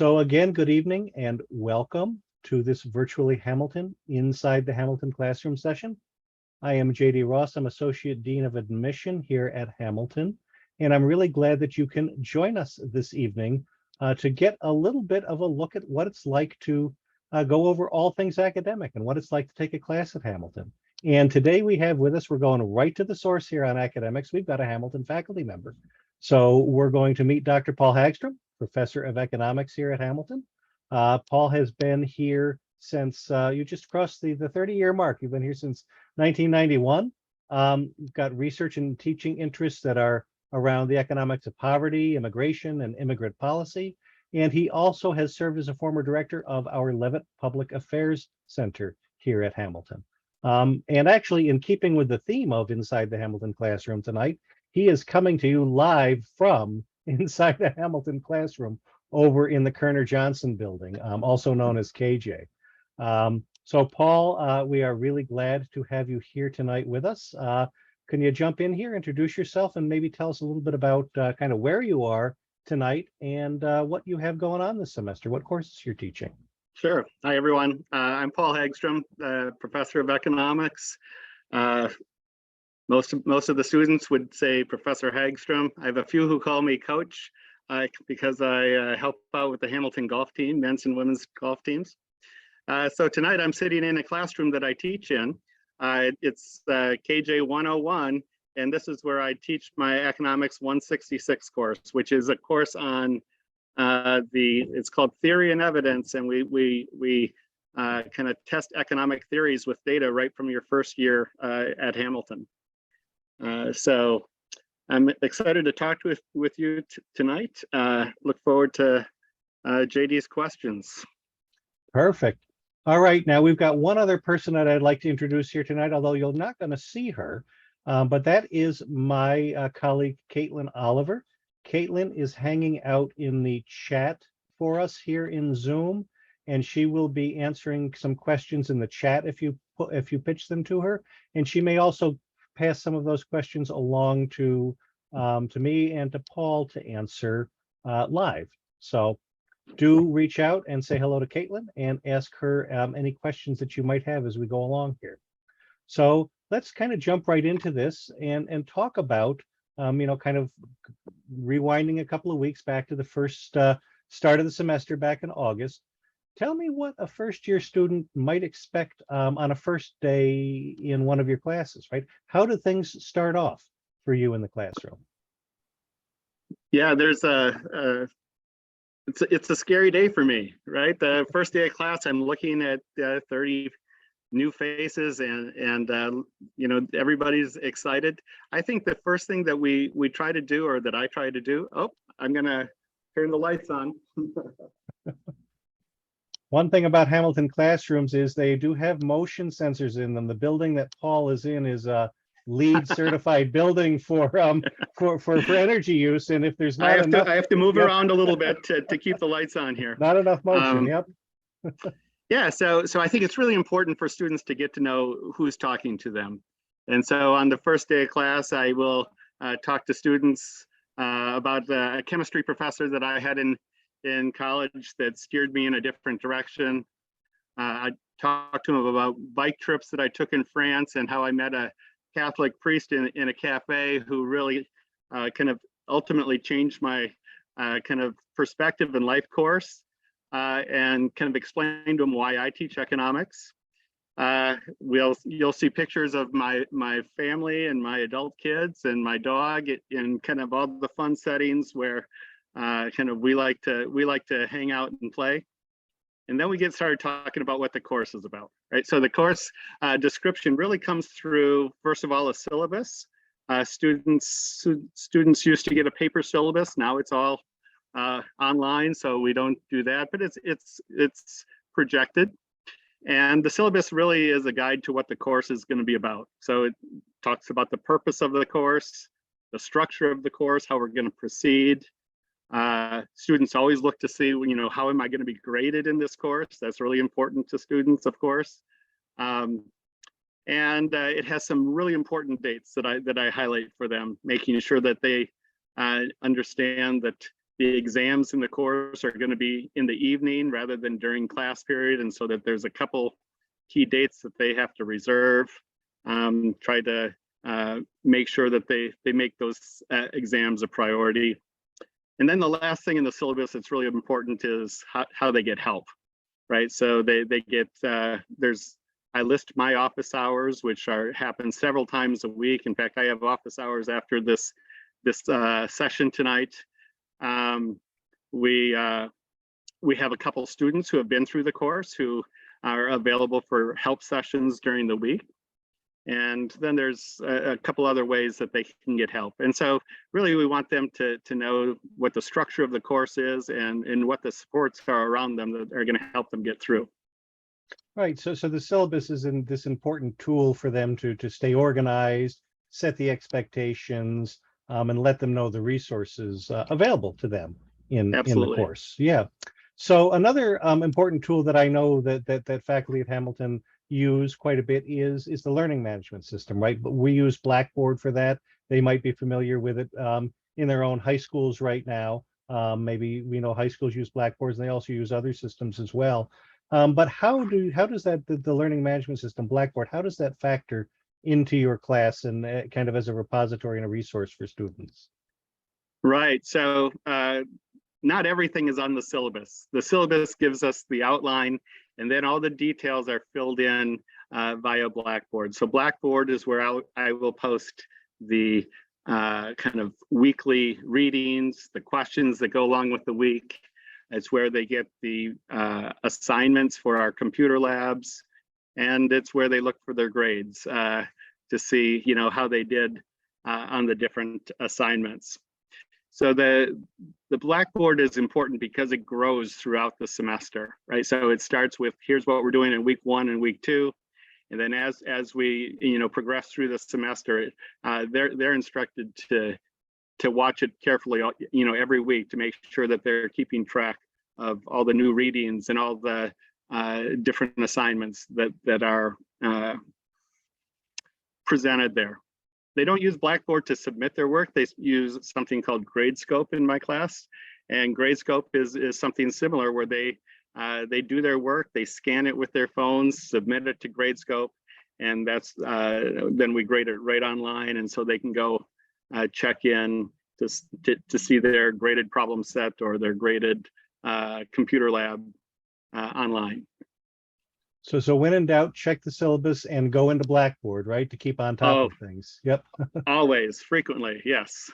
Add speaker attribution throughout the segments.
Speaker 1: So again, good evening and welcome to this virtually Hamilton Inside the Hamilton Classroom session. I am JD Ross. I'm Associate Dean of Admission here at Hamilton, and I'm really glad that you can join us this evening to get a little bit of a look at what it's like to go over all things academic and what it's like to take a class at Hamilton. And today we have with us, we're going right to the source here on academics. We've got a Hamilton faculty member. So we're going to meet Dr. Paul Hagstrom, Professor of Economics here at Hamilton. Paul has been here since you just crossed the 30-year mark. You've been here since 1991. You've got research and teaching interests that are around the economics of poverty, immigration, and immigrant policy. And he also has served as a former director of our Levitt Public Affairs Center here at Hamilton. And actually, in keeping with the theme of Inside the Hamilton Classroom tonight, he is coming to you live from inside the Hamilton classroom over in the Kerner Johnson building, also known as KJ. So Paul, we are really glad to have you here tonight with us. Can you jump in here, introduce yourself, and maybe tell us a little bit about kind of where you are tonight and what you have going on this semester, what courses you're teaching?
Speaker 2: Sure. Hi, everyone. I'm Paul Hagstrom, professor of economics. Most of the students would say Professor Hagstrom. I have a few who call me Coach because I help out with the Hamilton golf team, men's and women's golf teams. So tonight I'm sitting in a classroom that I teach in. It's KJ 101, and this is where I teach my Economics 166 course, which is a course on it's called Theory and Evidence, and we kind of test economic theories with data right from your first year at Hamilton. So I'm excited to talk with you tonight. Look forward to JD's questions.
Speaker 1: Perfect. All right, now we've got one other person that I'd like to introduce here tonight, although you're not going to see her, but that is my colleague, Caitlin Oliver. Caitlin is hanging out in the chat for us here in Zoom, and she will be answering some questions in the chat if you pitch them to her, and she may also pass some of those questions along to me and to Paul to answer live. So do reach out and say hello to Caitlin and ask her any questions that you might have as we go along here. So let's kind of jump right into this and talk about, kind of rewinding a couple of weeks back to the first start of the semester back in August. Tell me what a first-year student might expect on a first day in one of your classes, right? How do things start off for you in the classroom?
Speaker 2: Yeah, there's it's a scary day for me, right? The first day of class, I'm looking at 30 new faces, and everybody's excited. I think the first thing that we try to do, or that I try to do, I'm gonna turn the lights on.
Speaker 1: One thing about Hamilton classrooms is they do have motion sensors in them. The building that Paul is in is a LEED certified building for energy use, and if there's not enough,
Speaker 2: I have to move around a little bit to keep the lights on here.
Speaker 1: Not enough motion. Yep.
Speaker 2: Yeah, so I think it's really important for students to get to know who's talking to them, and so on the first day of class, I will talk to students about a chemistry professor that I had in college that steered me in a different direction. I talked to him about bike trips that I took in France and how I met a Catholic priest in a cafe who really kind of ultimately changed my kind of perspective and life course, and kind of explained to him why I teach economics. You'll see pictures of my family and my adult kids and my dog in kind of all the fun settings where kind of we like to hang out and play. And then we get started talking about what the course is about, right? So the course description really comes through, first of all, a syllabus. Students used to get a paper syllabus. Now it's all online, so we don't do that, but it's projected. And the syllabus really is a guide to what the course is going to be about. So it talks about the purpose of the course, the structure of the course, how we're going to proceed. Students always look to see, how am I going to be graded in this course? That's really important to students, of course. And it has some really important dates that I highlight for them, making sure that they understand that the exams in the course are going to be in the evening rather than during class period, and so that there's a couple key dates that they have to reserve. Try to make sure that they make those exams a priority. And then the last thing in the syllabus that's really important is how they get help, right? So they get, I list my office hours, which happen several times a week. In fact, I have office hours after this session tonight. We have a couple students who have been through the course who are available for help sessions during the week. And then there's a couple other ways that they can get help. And so really we want them to know what the structure of the course is and what the supports are around them that are going to help them get through.
Speaker 1: Right. So the syllabus is this important tool for them to stay organized, set the expectations, and let them know the resources available to them in the course. Yeah. So another important tool that I know that faculty at Hamilton use quite a bit is the learning management system, right? But we use Blackboard for that. They might be familiar with it in their own high schools right now. Maybe we know high schools use Blackboards, and they also use other systems as well. But how does that the learning management system, Blackboard, how does that factor into your class and kind of as a repository and a resource for students?
Speaker 2: Right. So not everything is on the syllabus. The syllabus gives us the outline, and then all the details are filled in via Blackboard. So Blackboard is where I will post the kind of weekly readings, the questions that go along with the week. It's where they get the assignments for our computer labs, and it's where they look for their grades to see, how they did on the different assignments. So the Blackboard is important because it grows throughout the semester, right? So it starts with, here's what we're doing in week 1 and week 2. And then as we, progress through the semester, they're instructed to watch it carefully, every week to make sure that they're keeping track of all the new readings and all the different assignments that are presented there. They don't use Blackboard to submit their work. They use something called Gradescope in my class. And Gradescope is something similar where they do their work, they scan it with their phones, submit it to Gradescope, and that's then we grade it right online, and so they can go check in to see their graded problem set or their graded computer lab online.
Speaker 1: So when in doubt, check the syllabus and go into Blackboard, right, to keep on top of things. Yep.
Speaker 2: Always, frequently, yes.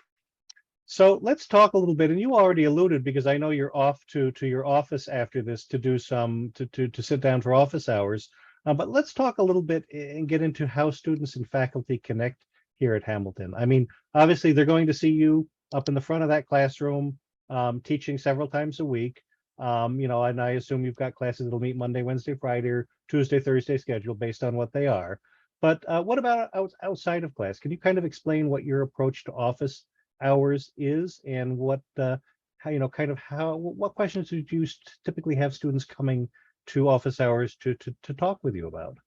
Speaker 1: So let's talk a little bit, and you already alluded, because I know you're off to your office after this to do some to sit down for office hours. But let's talk a little bit and get into how students and faculty connect here at Hamilton. I mean, obviously they're going to see you up in the front of that classroom, teaching several times a week. And I assume you've got classes that'll meet Monday, Wednesday, Friday, or Tuesday, Thursday schedule based on what they are. But what about outside of class? Can you kind of explain what your approach to office hours is, and what what questions do you typically have students coming to office hours to talk with you about?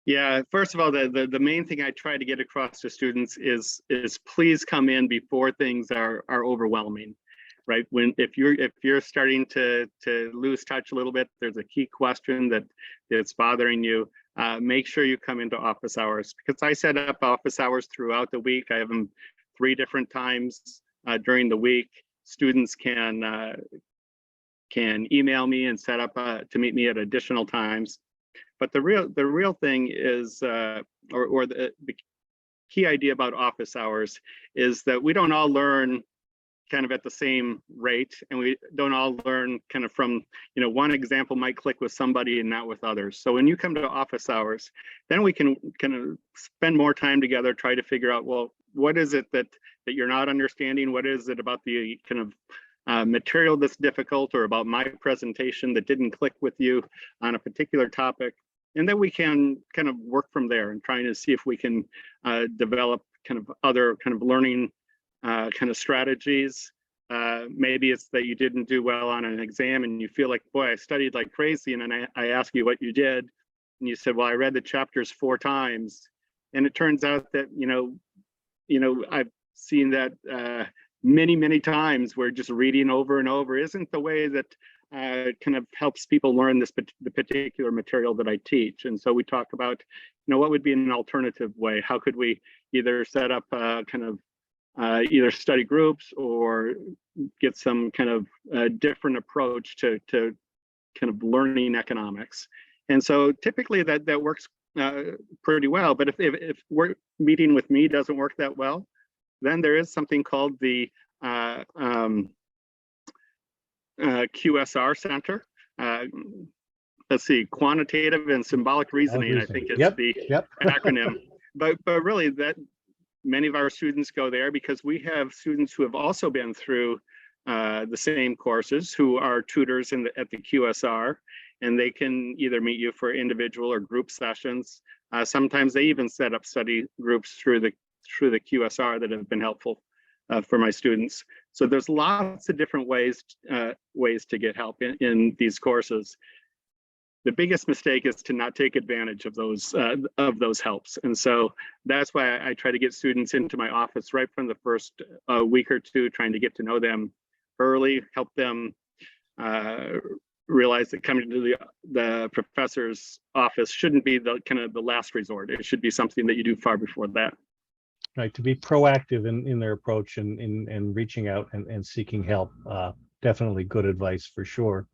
Speaker 2: Yeah, first of all, the main thing I try to get across to students is please come in before things are overwhelming, right? If you're starting to lose touch a little bit, there's a key question that's bothering you, make sure you come into office hours, because I set up office hours throughout the week. I have them 3 different times during the week. Students can email me and set up to meet me at additional times. But the real thing is, or the key idea about office hours is that we don't all learn kind of at the same rate, and we don't all learn kind of from, one example might click with somebody and not with others. So when you come to office hours, then we can kind of spend more time together, try to figure out, well, what is it that you're not understanding? What is it about the kind of material that's difficult, or about my presentation that didn't click with you on a particular topic? And then we can kind of work from there and trying to see if we can develop kind of other kind of learning kind of strategies. Maybe it's that you didn't do well on an exam and you feel like, boy, I studied like crazy, and then I ask you what you did, and you said, well, I read the chapters 4 times, and it turns out that I've seen that many times we're just reading over and over isn't the way that kind of helps people learn the particular material that I teach. And so we talk about, what would be an alternative way? How could we either set up kind of either study groups or get some kind of different approach to kind of learning economics. And so typically that works pretty well. But if work meeting with me doesn't work that well, then there is something called the QSR Center. Let's see, quantitative and symbolic reasoning, I think is the acronym. But really that many of our students go there because we have students who have also been through the same courses who are tutors at the QSR, and they can either meet you for individual or group sessions. Sometimes they even set up study groups through the QSR that have been helpful for my students. So there's lots of different ways to get help in these courses. The biggest mistake is to not take advantage of those helps. And so that's why I try to get students into my office right from the first week or two, trying to get to know them early, help them realize that coming to the professor's office shouldn't be the kind of the last resort. It should be something that you do far before that.
Speaker 1: Right, to be proactive in their approach and in reaching out and seeking help. Definitely good advice for sure.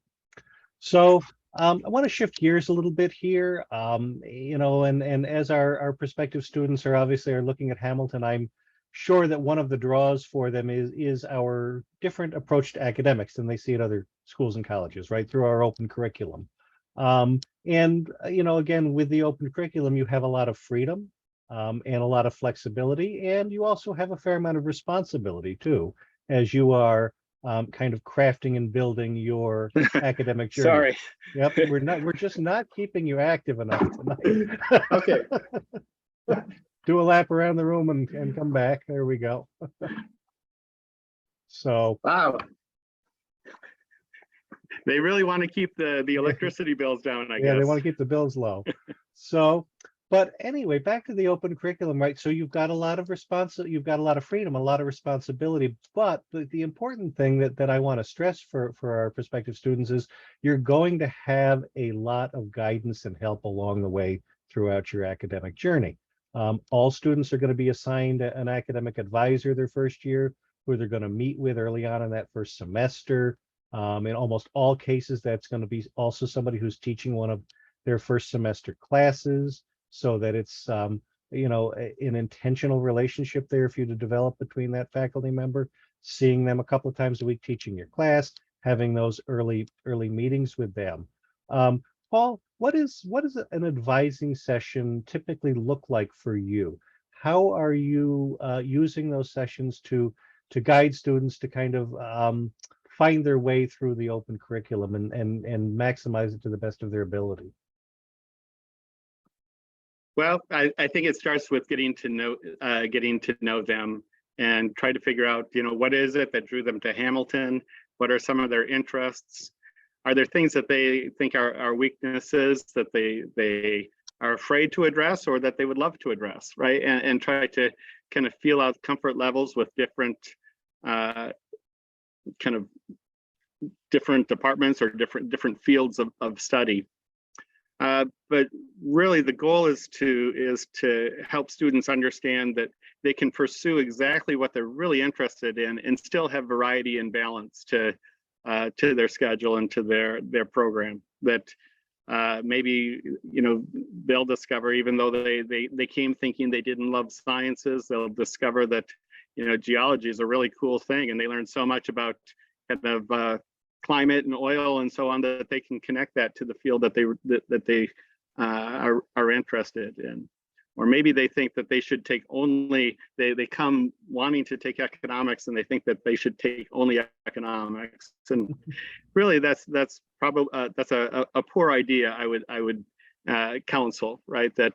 Speaker 1: So I want to shift gears a little bit here. And as our prospective students are looking at Hamilton, I'm sure that one of the draws for them is our different approach to academics than they see at other schools and colleges, right, through our open curriculum. Again, with the open curriculum, you have a lot of freedom and a lot of flexibility, and you also have a fair amount of responsibility too, as you are kind of crafting and building your academic journey.
Speaker 2: Sorry.
Speaker 1: Yep, we're just not keeping you active enough tonight.
Speaker 2: Okay.
Speaker 1: Do a lap around the room and come back. There we go. So
Speaker 2: wow. They really want to keep the electricity bills down, I guess.
Speaker 1: Yeah, they want to keep the bills low. So, but anyway, back to the open curriculum, right? So you've got a lot of you've got a lot of freedom, a lot of responsibility. But the important thing that I want to stress for our prospective students is you're going to have a lot of guidance and help along the way throughout your academic journey. All students are going to be assigned an academic advisor their first year, who they're going to meet with early on in that first semester. In almost all cases, that's going to be also somebody who's teaching one of their first semester classes, so that it's an intentional relationship there for you to develop between that faculty member, seeing them a couple of times a week, teaching your class, having those early meetings with them. Paul, what is an advising session typically look like for you? How are you using those sessions to guide students to kind of find their way through the open curriculum and maximize it to the best of their ability?
Speaker 2: Well, I think it starts with getting to know them and try to figure out, what is it that drew them to Hamilton? What are some of their interests? Are there things that they think are weaknesses that they are afraid to address or that they would love to address, right? And try to kind of feel out comfort levels with different kind of different departments or different fields of study. But really the goal is to help students understand that they can pursue exactly what they're really interested in and still have variety and balance to their schedule and to their program. That maybe they'll discover, even though they came thinking they didn't love sciences, they'll discover that geology is a really cool thing, and they learn so much about kind of climate and oil and so on that they can connect that to the field that they are interested in. Or maybe they think that they should take only, they come wanting to take economics and they think that they should take only economics. And really that's probably that's a poor idea. I would counsel, right? That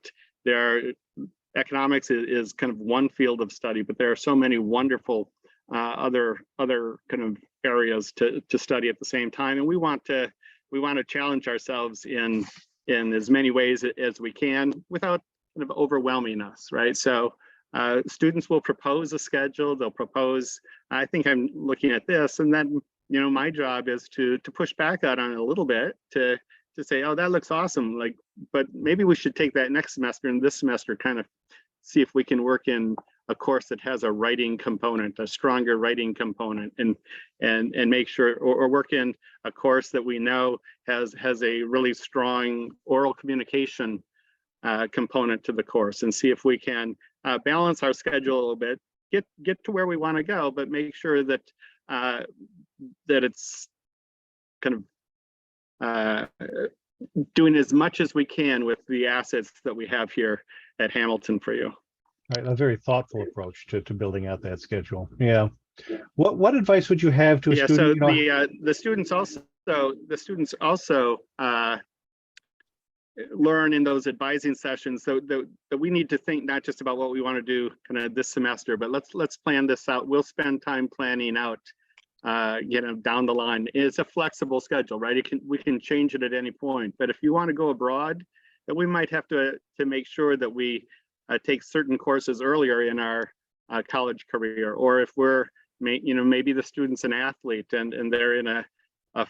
Speaker 2: economics is kind of one field of study, but there are so many wonderful other kind of areas to study at the same time. And we want to challenge ourselves in as many ways as we can without kind of overwhelming us, right? So students will propose a schedule. They'll propose, I think I'm looking at this, and then, you know, my job is to push back out on it a little bit to say, oh, that looks awesome. Like, but maybe we should take that next semester and this semester kind of see if we can work in a course that has a writing component, a stronger writing component, and make sure, or work in a course that we know has a really strong oral communication component to the course, and see if we can balance our schedule a little bit, get to where we want to go, but make sure that that it's kind of doing as much as we can with the assets that we have here at Hamilton for you.
Speaker 1: Right, a very thoughtful approach to building out that schedule. Yeah. What advice would you have to a student?
Speaker 2: So
Speaker 1: you know,
Speaker 2: the students also learn in those advising sessions that we need to think not just about what we want to do kind of this semester, but let's plan this out. We'll spend time planning out you know, down the line. It's a flexible schedule, right? We can change it at any point. But if you want to go abroad, then we might have to make sure that we take certain courses earlier in our college career, or if we're, you know, maybe the student's an athlete and they're in a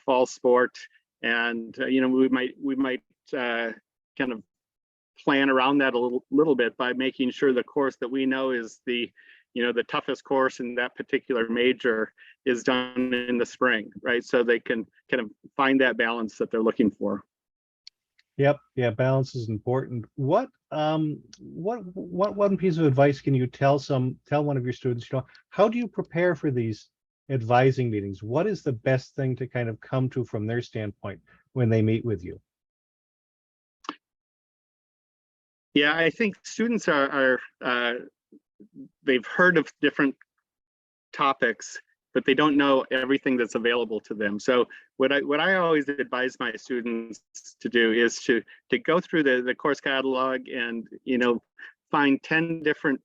Speaker 2: fall sport, and you know, we might kind of plan around that a little bit by making sure the course that we know is the, you know, the toughest course in that particular major is done in the spring, right? So they can kind of find that balance that they're looking for.
Speaker 1: Yep. Yeah. Balance is important. What one piece of advice can you tell one of your students, you know, how do you prepare for these advising meetings? What is the best thing to kind of come to from their standpoint when they meet with you?
Speaker 2: Yeah, I think students are they've heard of different topics, but they don't know everything that's available to them. So what I always advise my students to do is to go through the course catalog and, you know, find 10 different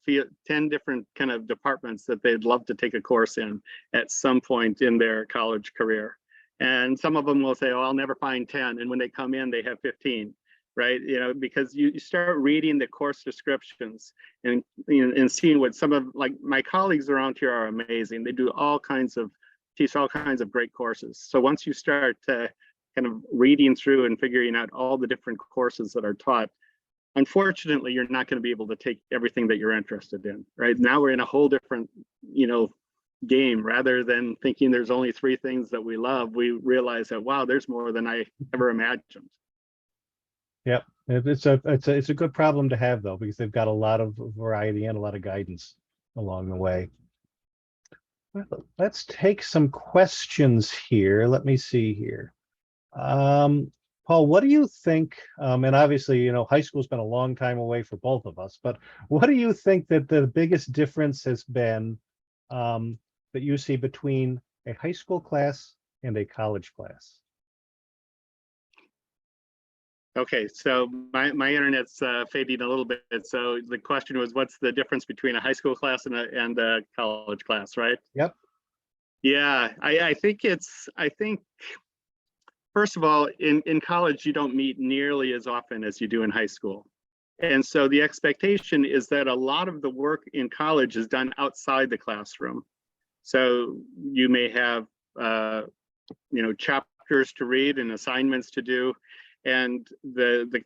Speaker 2: kind of departments that they'd love to take a course in at some point in their college career. And some of them will say, oh, I'll never find 10. And when they come in, they have 15. Right, you know, because you start reading the course descriptions and, you know, and seeing what some of, like, my colleagues around here are amazing. They do teach all kinds of great courses. So once you start kind of reading through and figuring out all the different courses that are taught, unfortunately, you're not going to be able to take everything that you're interested in. Right now, we're in a whole different, you know, game. Rather than thinking there's only 3 things that we love, we realize that, wow, there's more than I ever imagined.
Speaker 1: Yep, it's a good problem to have, though, because they've got a lot of variety and a lot of guidance along the way. Let's take some questions here. Let me see here. Paul, what do you think? And obviously, you know, high school's been a long time away for both of us, but what do you think that the biggest difference has been that you see between a high school class and a college class?
Speaker 2: Okay, so my internet's fading a little bit. So the question was, what's the difference between a high school class and a college class, right?
Speaker 1: Yep.
Speaker 2: Yeah, I think first of all, in college, you don't meet nearly as often as you do in high school. And so the expectation is that a lot of the work in college is done outside the classroom. So you may have, you know, chapters to read and assignments to do. And the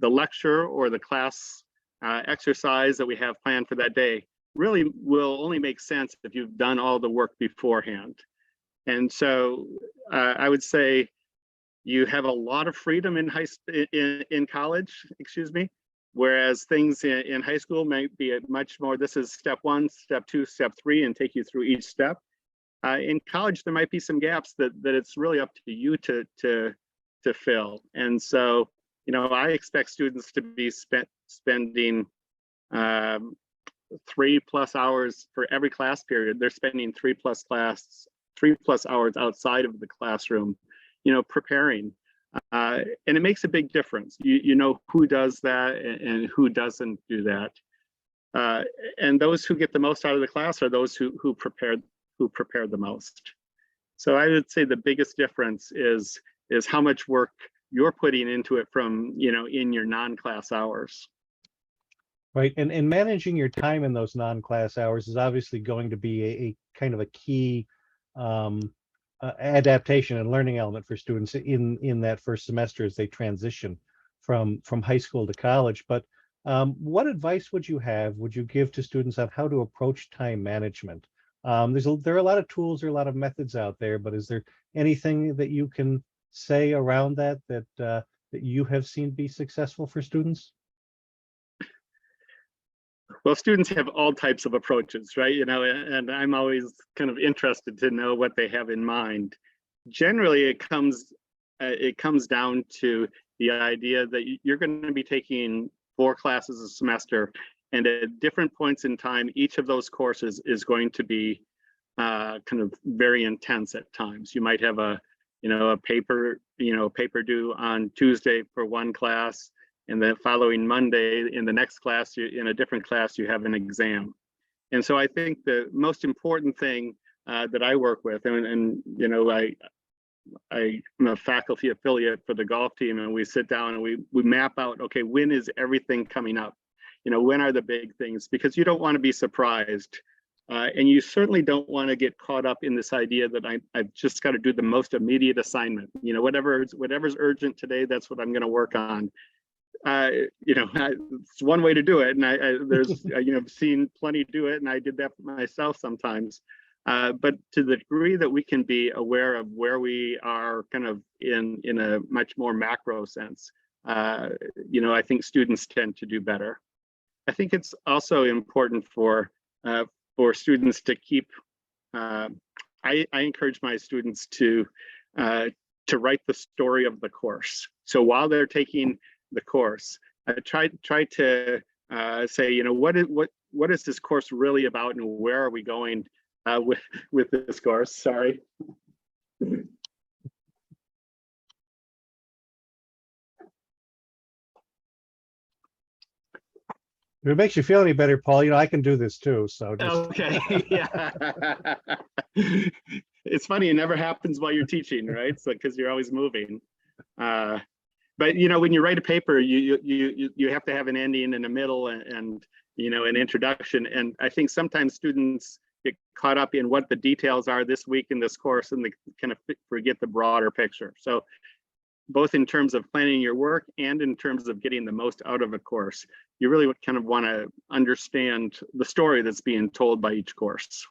Speaker 2: lecture or the class exercise that we have planned for that day really will only make sense if you've done all the work beforehand. And so I would say you have a lot of freedom in college, excuse me, whereas things in high school might be much more, this is step 1, step 2, step 3, and take you through each step. In college, there might be some gaps that it's really up to you to fill. And so, you know, I expect students to be spending 3+ hours for every class period. They're spending 3+ hours outside of the classroom, you know, preparing. And it makes a big difference. You know who does that and who doesn't do that. And those who get the most out of the class are those who prepare the most. So I would say the biggest difference is how much work you're putting into it from, you know, in your non-class hours.
Speaker 1: Right. And managing your time in those non-class hours is obviously going to be a kind of a key um, adaptation and learning element for students in that first semester as they transition from high school to college. But what advice would you give to students on how to approach time management? There are a lot of tools, there are a lot of methods out there, but is there anything that you can say around that you have seen be successful for students?
Speaker 2: Well, students have all types of approaches, right? And I'm always kind of interested to know what they have in mind. Generally, it comes down to the idea that you're going to be taking 4 classes a semester, and at different points in time, each of those courses is going to be kind of very intense at times. You might have a paper due on Tuesday for one class, and the following Monday in the next class, in a different class, you have an exam. And so I think the most important thing that I work with, and I'm a faculty affiliate for the golf team, and we sit down and we map out, okay, when is everything coming up? When are the big things? Because you don't want to be surprised. And you certainly don't want to get caught up in this idea that I've just got to do the most immediate assignment. Whatever's urgent today, that's what I'm going to work on. It's one way to do it, and there's seen plenty do it, and I did that myself sometimes. But to the degree that we can be aware of where we are, kind of in a much more macro sense, I think students tend to do better. I think it's also important for students to keep. I encourage my students to write the story of the course. So while they're taking the course, I try to say, what is this course really about, and where are we going with this course? Sorry.
Speaker 1: If it makes you feel any better, Paul, I can do this too. So
Speaker 2: Okay. Yeah. It's funny, it never happens while you're teaching, right? So because you're always moving. But when you write a paper, you have to have an ending and a middle and an introduction. And I think sometimes students get caught up in what the details are this week in this course, and they kind of forget the broader picture. So both in terms of planning your work and in terms of getting the most out of a course, you really kind of want to understand the story that's being told by each course.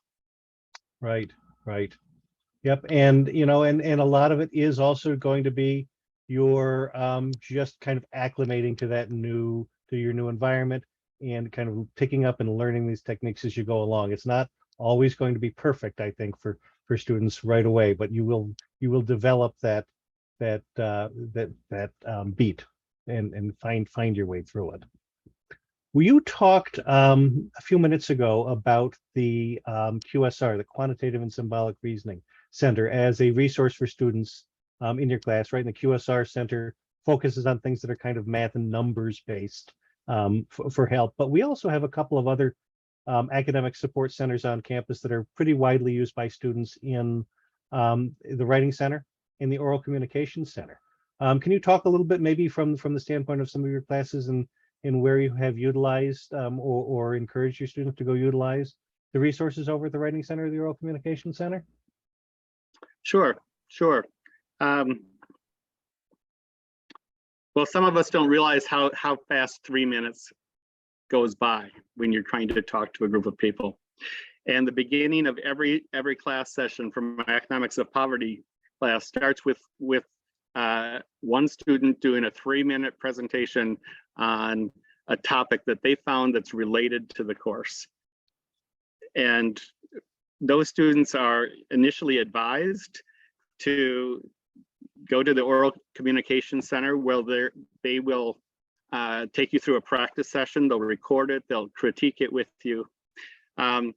Speaker 1: Right. Yep. And and a lot of it is also going to be your just kind of acclimating to your new environment and kind of picking up and learning these techniques as you go along. It's not always going to be perfect, I think, for students right away, but you will develop that beat and find your way through it. Well, you talked a few minutes ago about the QSR, the Quantitative and Symbolic Reasoning Center, as a resource for students in your class, right? And the QSR Center focuses on things that are kind of math and numbers based for help. But we also have a couple of other academic support centers on campus that are pretty widely used by students in the Writing Center and the Oral Communication Center. Can you talk a little bit maybe from the standpoint of some of your classes and where you have utilized or encouraged your students to go utilize the resources over at the Writing Center or the Oral Communication Center?
Speaker 2: Sure. Well, some of us don't realize how fast 3 minutes goes by when you're trying to talk to a group of people. And the beginning of every class session from my Economics of Poverty class starts with one student doing a 3-minute presentation on a topic that they found that's related to the course. And those students are initially advised to go to the Oral Communication Center, where they will take you through a practice session. They'll record it, they'll critique it with you. And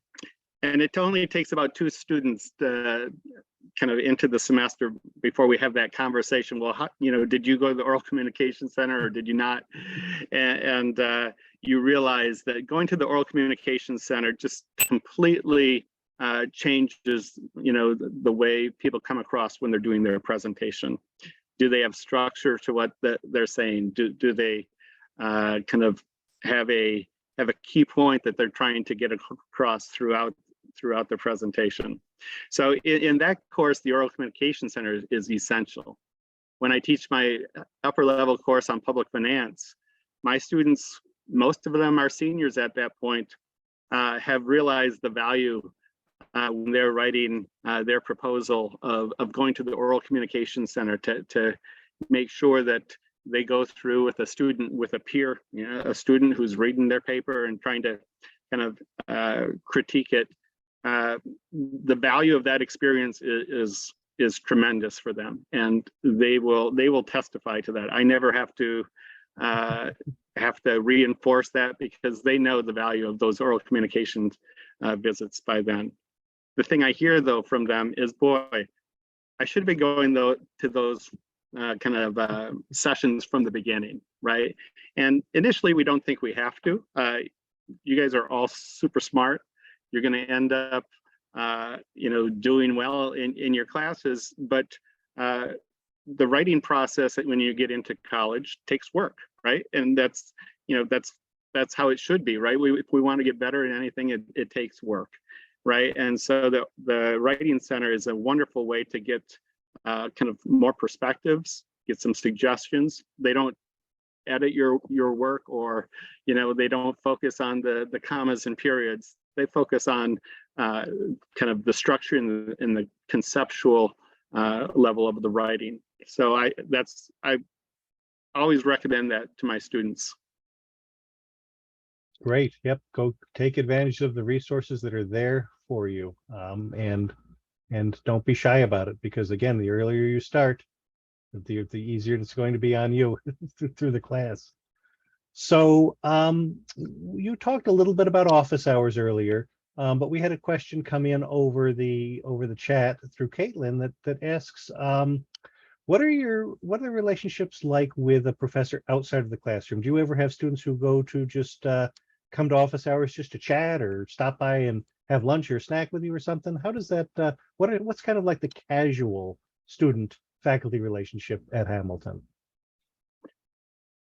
Speaker 2: it only takes about 2 students kind of into the semester before we have that conversation. Well, did you go to the Oral Communication Center or did you not? And you realize that going to the Oral Communication Center just completely changes, the way people come across when they're doing their presentation. Do they have structure to what they're saying? Do they kind of have a have a key point that they're trying to get across throughout the presentation. So in that course, the Oral Communication Center is essential. When I teach my upper level course on public finance, my students, most of them are seniors at that point, have realized the value when they're writing their proposal of going to the Oral Communication Center to make sure that they go through with a student, with a peer, a student who's reading their paper and trying to kind of critique it. The value of that experience is tremendous for them, and they will testify to that. I never have to reinforce that, because they know the value of those oral communication visits by then. The thing I hear though from them is, boy, I should have been going though to those kind of sessions from the beginning, right? And initially we don't think we have to. You guys are all super smart. You're going to end up doing well in your classes, but the writing process when you get into college takes work, right? And that's how it should be, right? If we want to get better in anything, it takes work, right? And so the Writing Center is a wonderful way to get kind of more perspectives, get some suggestions. They don't edit your work, or they don't focus on the commas and periods. They focus on kind of the structure and the conceptual level of the writing. So I always recommend that to my students.
Speaker 1: Great. Yep. Go take advantage of the resources that are there for you, and don't be shy about it, because again, the earlier you start, the easier it's going to be on you through the class. So you talked a little bit about office hours earlier, but we had a question come in over the chat through Caitlin that asks, what are the relationships like with a professor outside of the classroom? Do you ever have students who go to just come to office hours just to chat, or stop by and have lunch or snack with you or something? How does that what's kind of like the casual student faculty relationship at Hamilton?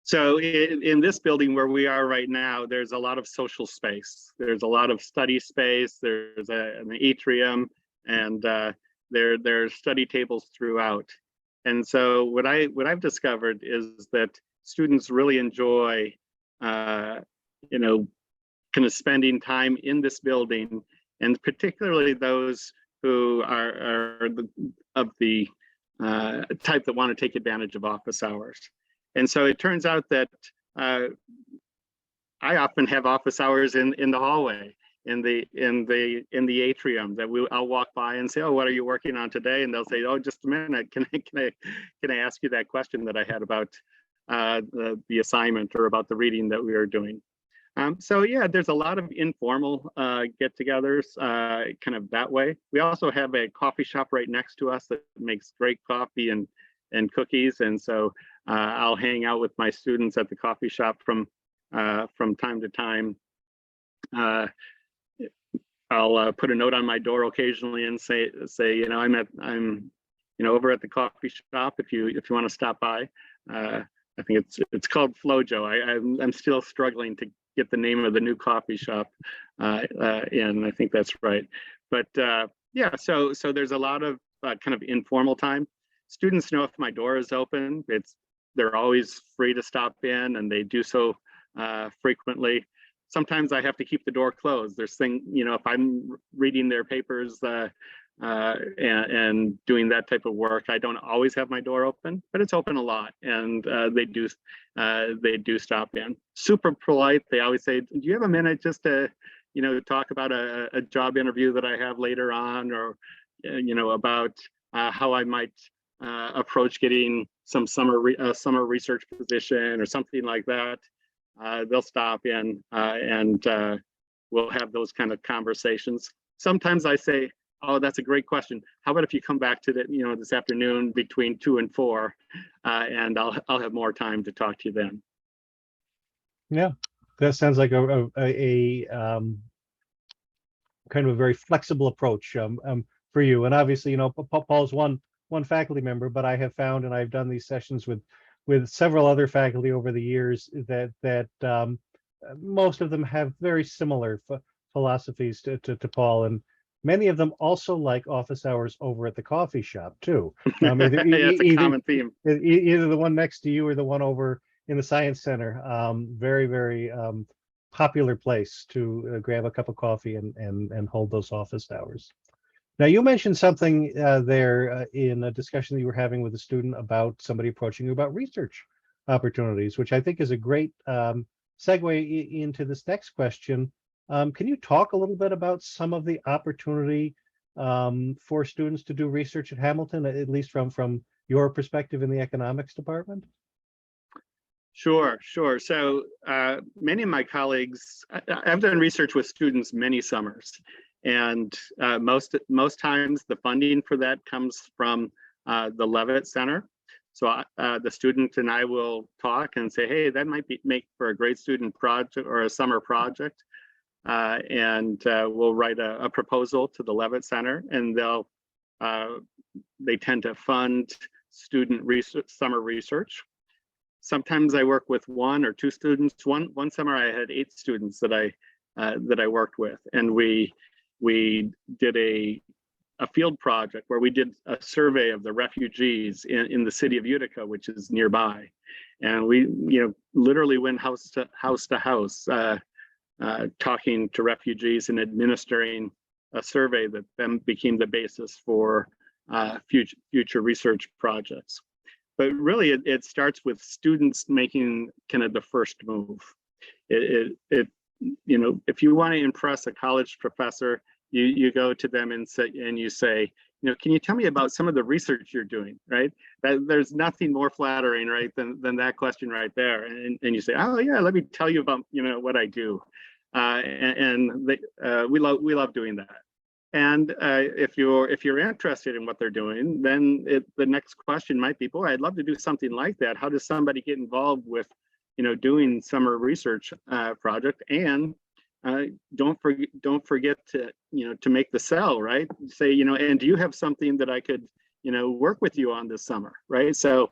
Speaker 2: So in this building where we are right now, there's a lot of social space. There's a lot of study space. There's an atrium, and there are study tables throughout. And so what I've discovered is that students really enjoy, kind of spending time in this building, and particularly those who are of the type that want to take advantage of office hours. And so it turns out that I often have office hours in the hallway, in the atrium, that I'll walk by and say, "Oh, what are you working on today?" And they'll say, "Oh, just a minute. Can I ask you that question that I had about the assignment, or about the reading that we are doing?" So yeah, there's a lot of informal get-togethers kind of that way. We also have a coffee shop right next to us that makes great coffee and cookies, and so I'll hang out with my students at the coffee shop from time to time. I'll put a note on my door occasionally and say I'm over at the coffee shop if you want to stop by. I think it's called Flojo. I'm still struggling to get the name of the new coffee shop, and I think that's right. But yeah, so there's a lot of kind of informal time. Students know if my door is open. They're always free to stop in, and they do so frequently. Sometimes I have to keep the door closed. There's if I'm reading their papers and doing that type of work, I don't always have my door open, but it's open a lot, and they do stop in. Super polite. They always say, "Do you have a minute just to talk about a job interview that I have later on, or about how I might approach getting some summer research position or something like that?" They'll stop in and we'll have those kind of conversations. Sometimes I say, "Oh, that's a great question. How about if you come back to this afternoon between 2 and 4, and I'll have more time to talk to you then."
Speaker 1: Yeah, that sounds like a kind of a very flexible approach for you. And obviously, Paul's one faculty member, but I have found, and I've done these sessions with several other faculty over the years, that most of them have very similar philosophies to Paul, and many of them also like office hours over at the coffee shop too. Either,
Speaker 2: Yeah, it's a common theme.
Speaker 1: either the one next to you or the one over in the Science Center. Very, very popular place to grab a cup of coffee and hold those office hours. Now, you mentioned something there in a discussion that you were having with a student about somebody approaching you about research opportunities, which I think is a great segue into this next question. Can you talk a little bit about some of the opportunity for students to do research at Hamilton, at least from your perspective in the economics department?
Speaker 2: Sure. So many of my colleagues, I've done research with students many summers, and most times the funding for that comes from the Levitt Center. So the student and I will talk and say, hey, that might make for a great student project or a summer project. And we'll write a proposal to the Levitt Center, and they tend to fund student research, summer research. Sometimes I work with one or two students. One summer I had 8 students that I worked with, and we did a field project where we did a survey of the refugees in the city of Utica, which is nearby, and we literally went house to house, talking to refugees and administering a survey that then became the basis for future research projects. But really, it starts with students making kind of the first move. If you want to impress a college professor, you go to them and you say, can you tell me about some of the research you're doing, right? There's nothing more flattering, right, than that question right there. And you say, oh yeah, let me tell you about what I do, we love doing that. And if you're interested in what they're doing, then the next question might be, boy, I'd love to do something like that. How does somebody get involved with, doing summer research project? And don't forget to make the sell, right? Say, and do you have something that I could, work with you on this summer, right? So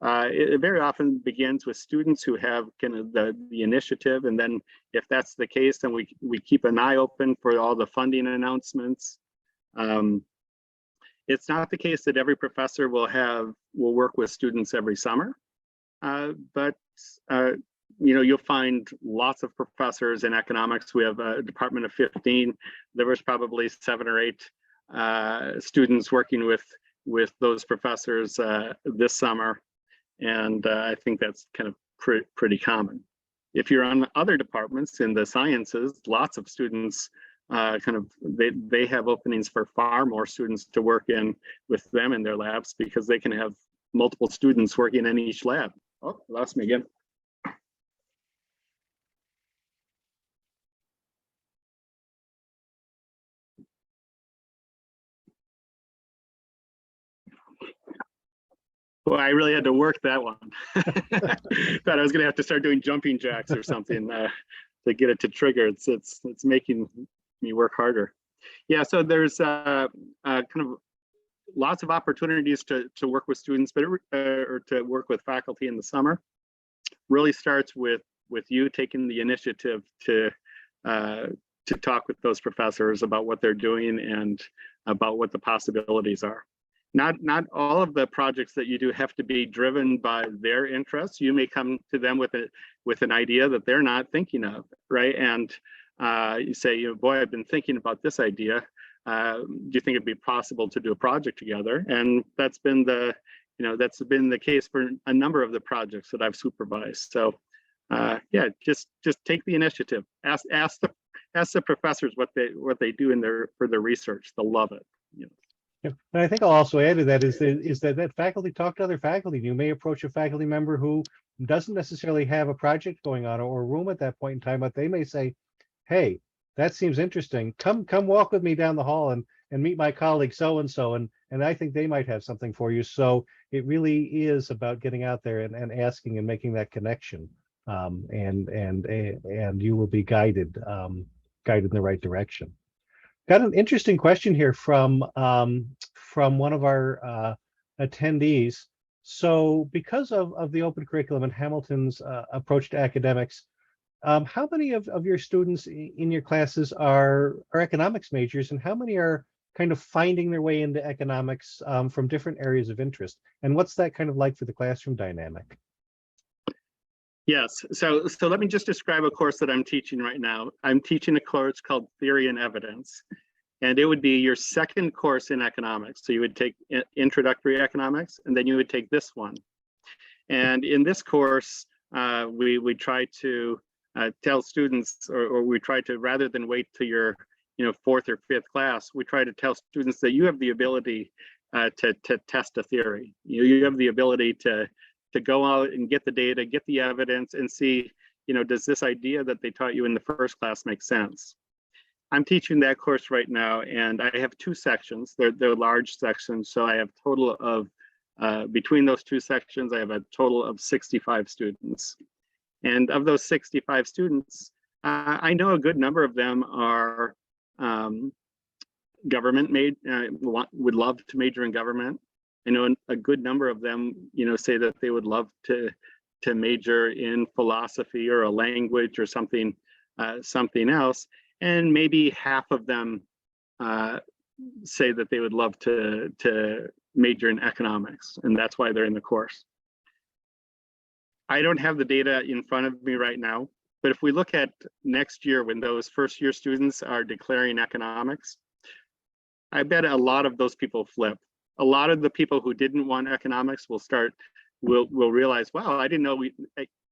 Speaker 2: it very often begins with students who have kind of the initiative, and then if that's the case, then we keep an eye open for all the funding announcements. It's not the case that every professor will work with students every summer, but you'll find lots of professors in economics. We have a department of 15. There was probably 7 or 8 students working with those professors this summer. And I think that's kind of pretty common. If you're on other departments in the sciences, lots of students they have openings for far more students to work in with them in their labs, because they can have multiple students working in each lab. Oh, lost me again. Well, I really had to work that one. Thought I was going to have to start doing jumping jacks or something to get it to trigger. It's making me work harder. Yeah, so there's kind of lots of opportunities to work with students, but or to work with faculty in the summer. Really starts with you taking the initiative to talk with those professors about what they're doing and about what the possibilities are. Not all of the projects that you do have to be driven by their interests. You may come to them with an idea that they're not thinking of, right? And you say, boy, I've been thinking about this idea. Do you think it'd be possible to do a project together? And that's been the case for a number of the projects that I've supervised. So yeah, just take the initiative. Ask the professors what they do for their research. They'll love it.
Speaker 1: Yeah. And I think I'll also add to that is that faculty talk to other faculty. You may approach a faculty member who doesn't necessarily have a project going on or room at that point in time, but they may say, hey, that seems interesting. Come walk with me down the hall and meet my colleague so-and-so, and I think they might have something for you. So it really is about getting out there and asking and making that connection. And you will be guided in the right direction. Got an interesting question here from one of our attendees. So because of the open curriculum and Hamilton's approach to academics, how many of your students in your classes are economics majors, and how many are kind of finding their way into economics from different areas of interest? And what's that kind of like for the classroom dynamic?
Speaker 2: Yes, so let me just describe a course that I'm teaching right now. I'm teaching a course called Theory and Evidence, and it would be your second course in economics. So you would take introductory economics, and then you would take this one. And in this course, we try to tell students, or we try to, rather than wait till your fourth or fifth class, we try to tell students that you have the ability to test a theory. You have the ability to go out and get the data, get the evidence, and see, does this idea that they taught you in the first class make sense? I'm teaching that course right now, and I have two sections. They're large sections, so I have total of between those two sections, I have a total of 65 students. And of those 65 students, I know a good number of them are government made, would love to major in government. I know a good number of them, say that they would love to major in philosophy or a language or something else. And maybe half of them say that they would love to major in economics, and that's why they're in the course. I don't have the data in front of me right now, but if we look at next year when those first year students are declaring economics, I bet a lot of those people flip. A lot of the people who didn't want economics will realize, wow, I didn't know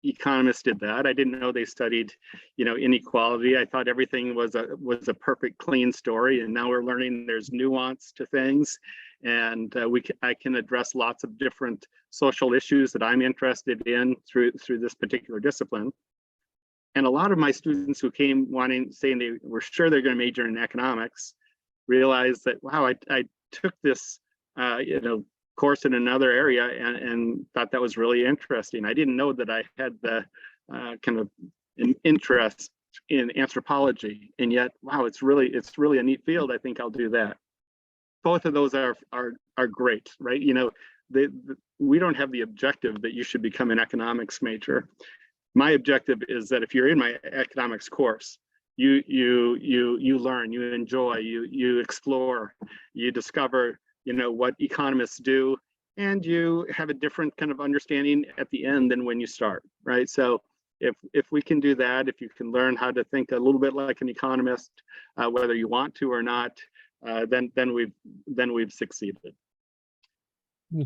Speaker 2: economists did that. I didn't know they studied, inequality. I thought everything was a perfect, clean story, and now we're learning there's nuance to things, and I can address lots of different social issues that I'm interested in through this particular discipline. And a lot of my students who came saying they were sure they're going to major in economics, realized that, wow, I took this course in another area and thought that was really interesting. I didn't know that I had the kind of an interest in anthropology, and yet, wow, it's really a neat field. I think I'll do that. Both of those are great, right? We don't have the objective that you should become an economics major. My objective is that if you're in my economics course, you learn, you enjoy, you explore, you discover what economists do, and you have a different kind of understanding at the end than when you start, right? So if we can do that, if you can learn how to think a little bit like an economist, whether you want to or not, then we've succeeded.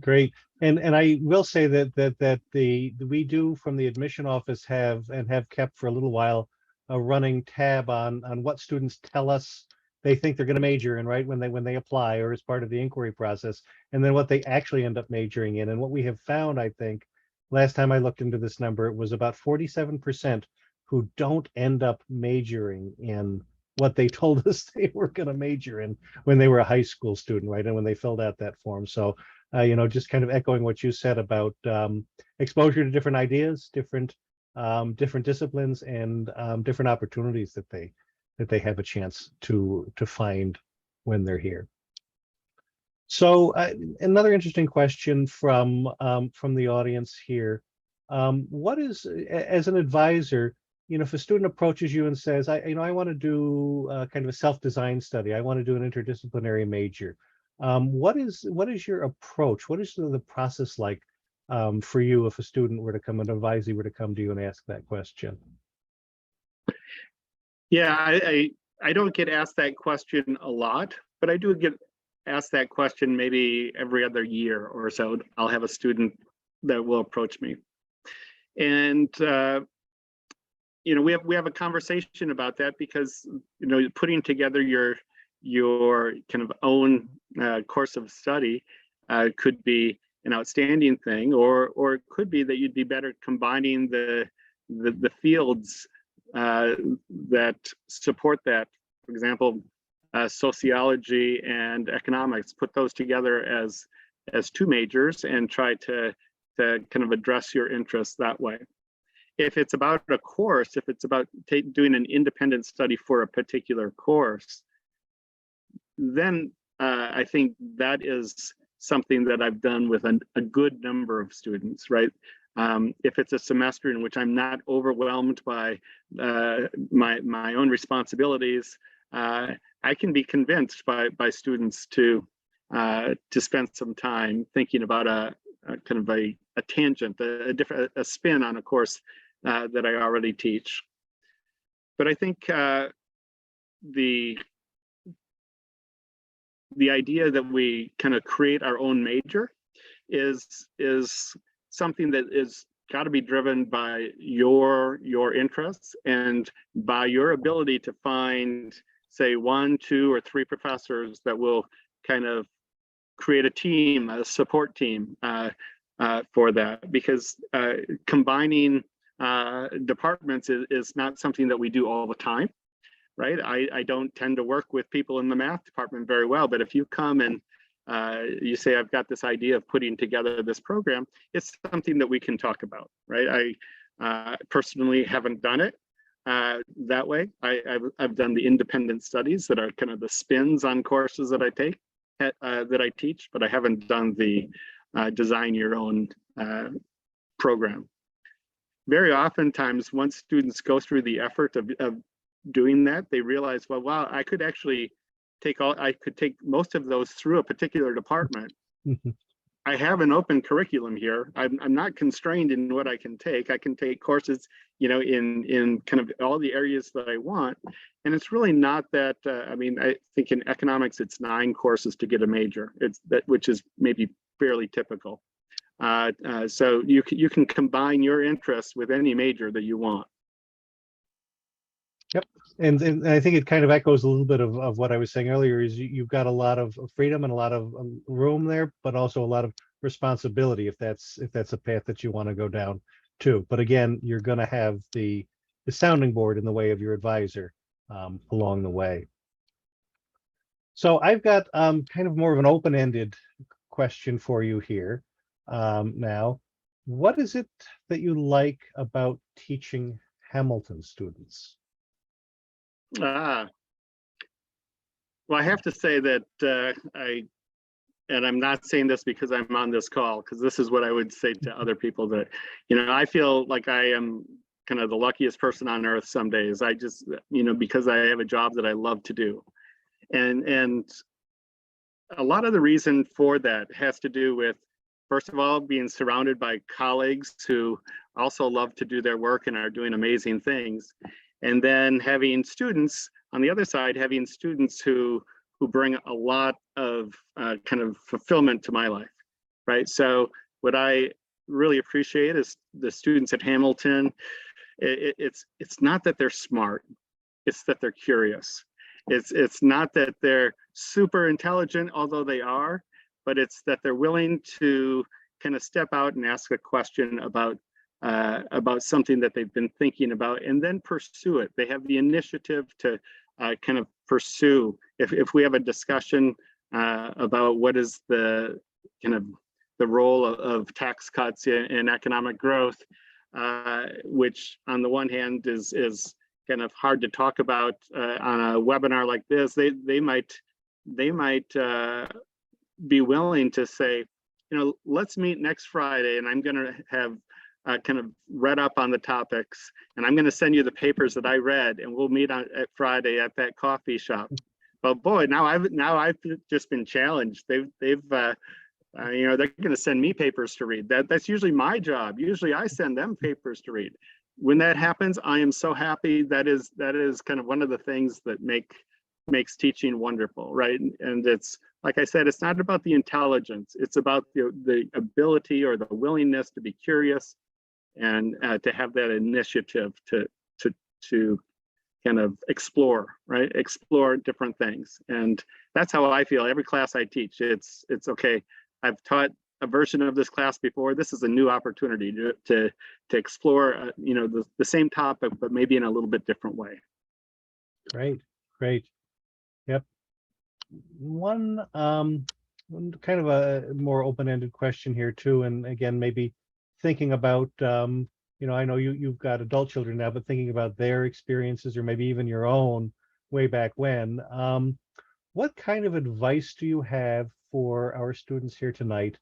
Speaker 1: Great. And I will say that we do from the admission office have kept for a little while a running tab on what students tell us they think they're going to major in, right, when they apply or as part of the inquiry process, and then what they actually end up majoring in. And what we have found, I think, last time I looked into this number, it was about 47% who don't end up majoring in what they told us they were going to major in when they were a high school student, right, and when they filled out that form. So just kind of echoing what you said about exposure to different ideas, different disciplines, and different opportunities that they have a chance to find when they're here. So another interesting question from the audience here. What is, as an advisor, if a student approaches you and says, I want to do kind of a self-design study, I want to do an interdisciplinary major. What is your approach? What is the process like for you if a student were to come, an advisee were to come to you and ask that question?
Speaker 2: Yeah, I don't get asked that question a lot, but I do get asked that question maybe every other year or so. I'll have a student that will approach me, and we have a conversation about that, because putting together your kind of own course of study could be an outstanding thing, or it could be that you'd be better combining the fields that support that. For example, sociology and economics, put those together as two majors and try to kind of address your interests that way. If it's about a course, if it's about doing an independent study for a particular course, then I think that is something that I've done with a good number of students, right? If it's a semester in which I'm not overwhelmed by my own responsibilities, I can be convinced by students to spend some time thinking about a kind of a tangent, a spin on a course that I already teach. But I think the idea that we kind of create our own major is something that is got to be driven by your interests and by your ability to find, say, 1, 2, or 3 professors that will kind of create a team, a support team for that. Because combining departments is not something that we do all the time, right? I don't tend to work with people in the math department very well, but if you come and you say, I've got this idea of putting together this program, it's something that we can talk about, right? I personally haven't done it that way. I've done the independent studies that are kind of the spins on courses that I take, that I teach, but I haven't done the design your own program. Very oftentimes, once students go through the effort of doing that, they realize, well, wow, I could actually I could take most of those through a particular department. I have an open curriculum here. I'm not constrained in what I can take. I can take courses, in kind of all the areas that I want. And it's really not that, I mean, I think in economics, it's 9 courses to get a major. It's that, which is maybe fairly typical. So you can combine your interests with any major that you want.
Speaker 1: Yep. And I think it kind of echoes a little bit of what I was saying earlier, is you've got a lot of freedom and a lot of room there, but also a lot of responsibility if that's a path that you want to go down too. But again, you're going to have the sounding board in the way of your advisor along the way. So I've got kind of more of an open-ended question for you here now. What is it that you like about teaching Hamilton students?
Speaker 2: Well, I have to say that and I'm not saying this because I'm on this call, because this is what I would say to other people, that, I feel like I am kind of the luckiest person on earth some days. I just, because I have a job that I love to do. And a lot of the reason for that has to do with, first of all, being surrounded by colleagues who also love to do their work and are doing amazing things. And then having students on the other side, having students who bring a lot of kind of fulfillment to my life, right? So what I really appreciate is the students at Hamilton. It's not that they're smart, it's that they're curious. It's not that they're super intelligent, although they are, but it's that they're willing to kind of step out and ask a question about something that they've been thinking about, and then pursue it. They have the initiative to kind of pursue. If we have a discussion about what is the kind of the role of tax cuts in economic growth, which on the one hand is kind of hard to talk about on a webinar like this, they might be willing to say, let's meet next Friday, and I'm going to have kind of read up on the topics, and I'm going to send you the papers that I read, and we'll meet at Friday at that coffee shop. But boy, now I've just been challenged. They're going to send me papers to read. That's usually my job. Usually I send them papers to read. When that happens, I am so happy. That is kind of one of the things that makes teaching wonderful, right? And it's, like I said, it's not about the intelligence. It's about the ability or the willingness to be curious and to have that initiative to kind of explore, right? Explore different things. And that's how I feel every class I teach. It's okay. I've taught a version of this class before. This is a new opportunity to explore, the same topic, but maybe in a little bit different way.
Speaker 1: Great. Yep. One kind of a more open-ended question here too, and again, maybe thinking about, I know you've got adult children now, but thinking about their experiences or maybe even your own way back when, what kind of advice do you have for our students here tonight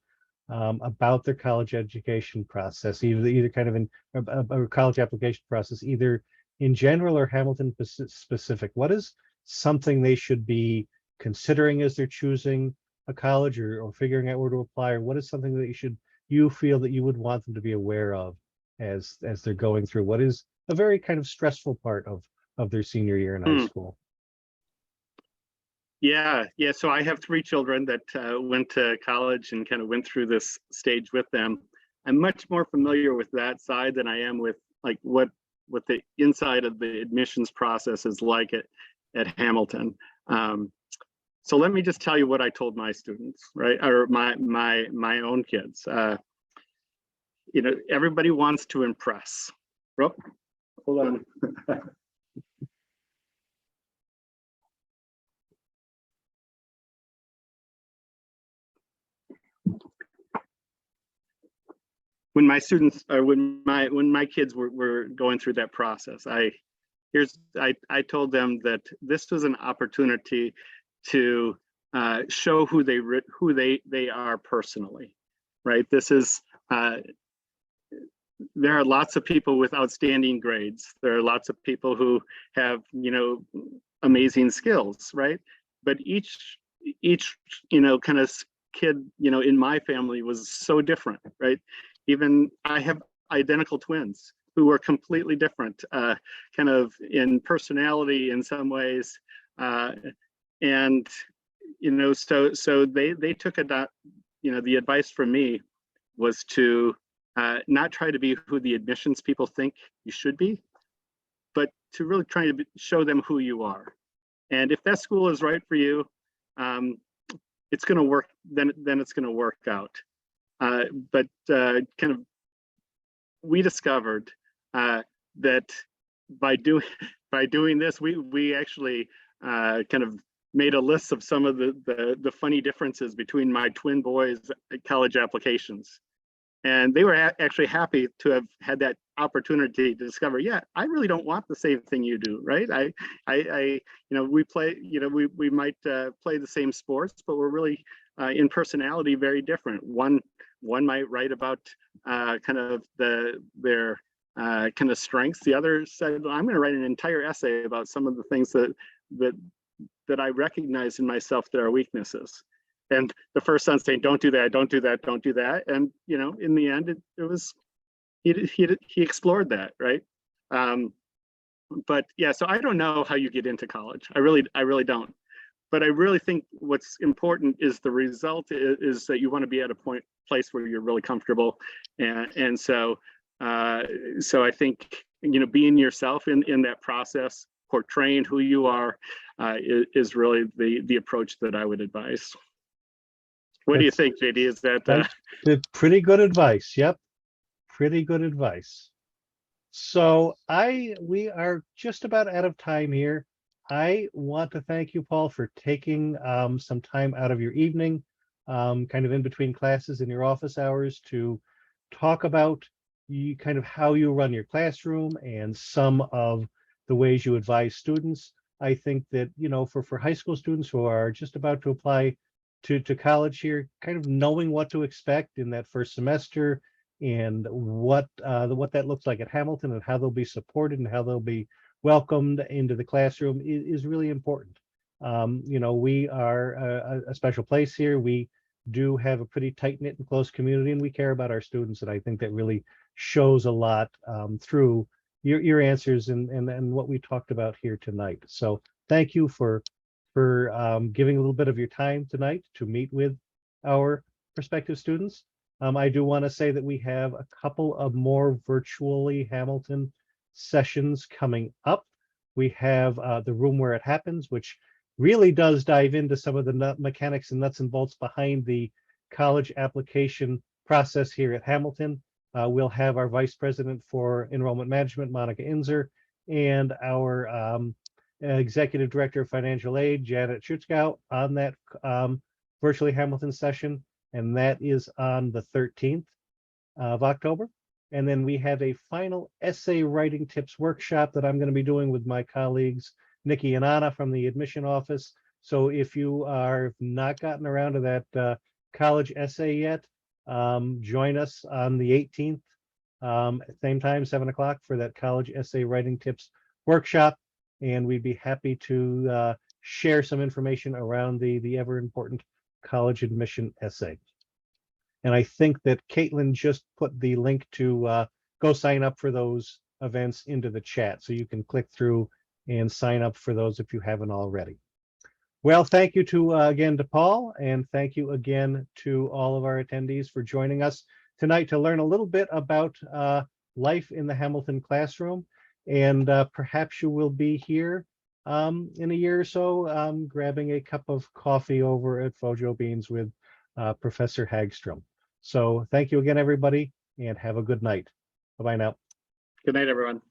Speaker 1: about their college education process, either kind of in a college application process, either in general or Hamilton specific. What is something they should be considering as they're choosing a college or figuring out where to apply, or what is something that you feel that you would want them to be aware of as they're going through what is a very kind of stressful part of their senior year in high school?
Speaker 2: Yeah. So I have 3 children that went to college and kind of went through this stage with them. I'm much more familiar with that side than I am with like what the inside of the admissions process is like at Hamilton. So let me just tell you what I told my students, right, or my own kids. Everybody wants to impress. Oh, hold on. When my students or when my kids were going through that process, I told them that this was an opportunity to show who they are personally, right? This is there are lots of people with outstanding grades. There are lots of people who have amazing skills, right? But each kind of kid in my family was so different, right? Even I have identical twins who were completely different, kind of in personality in some ways, and so they took the advice from me was to not try to be who the admissions people think you should be, but to really try to show them who you are. And if that school is right for you, it's going to work. Then it's going to work out. But kind of, we discovered that by doing this, we actually kind of made a list of some of the funny differences between my twin boys' college applications, and they were actually happy to have had that opportunity to discover, yeah, I really don't want the same thing you do, right? We play, we might play the same sports, but we're really in personality very different. One might write about kind of their kind of strengths. The other said, well, I'm going to write an entire essay about some of the things that I recognize in myself that are weaknesses. And the first son saying, don't do that, don't do that, don't do that. And, in the end, it was, he explored that, right? But yeah, so I don't know how you get into college. I really don't. But I really think what's important is the result is that you want to be at a place where you're really comfortable. And so I think, being yourself in that process, portraying who you are, is really the approach that I would advise. What do you think, JD? Is that
Speaker 1: pretty good advice? Yep, pretty good advice. So we are just about out of time here. I want to thank you, Paul, for taking some time out of your evening, kind of in between classes in your office hours, to talk about kind of how you run your classroom and some of the ways you advise students. I think that, for high school students who are just about to apply to college here, kind of knowing what to expect in that first semester and what that looks like at Hamilton and how they'll be supported and how they'll be welcomed into the classroom is really important. We are a special place here. We do have a pretty tight-knit and close community, and we care about our students. And I think that really shows a lot through your answers and what we talked about here tonight. So thank you for giving a little bit of your time tonight to meet with our prospective students. I do want to say that we have a couple of more virtually Hamilton sessions coming up. We have the Room Where It Happens, which really does dive into some of the mechanics and nuts and bolts behind the college application process here at Hamilton. We'll have our Vice President for Enrollment Management, Monica Inzer, and our Executive Director of Financial Aid, Janet Schutzgau, on that virtually Hamilton session, and that is on the 13th of October. And then we have a final essay writing tips workshop that I'm going to be doing with my colleagues, Nikki and Anna from the admission office. So if you are not gotten around to that college essay yet, join us on the 18th, same time, 7 o'clock, for that college essay writing tips workshop. And we'd be happy to share some information around the ever important college admission essay. And I think that Caitlin just put the link to go sign up for those events into the chat. So you can click through and sign up for those if you haven't already. Well, thank you to again to Paul, and thank you again to all of our attendees for joining us tonight to learn a little bit about life in the Hamilton classroom. And perhaps you will be here in a year or so, grabbing a cup of coffee over at Fojo Beans with Professor Hagstrom. So thank you again, everybody, and have a good night. Bye-bye now.
Speaker 2: Good night, everyone.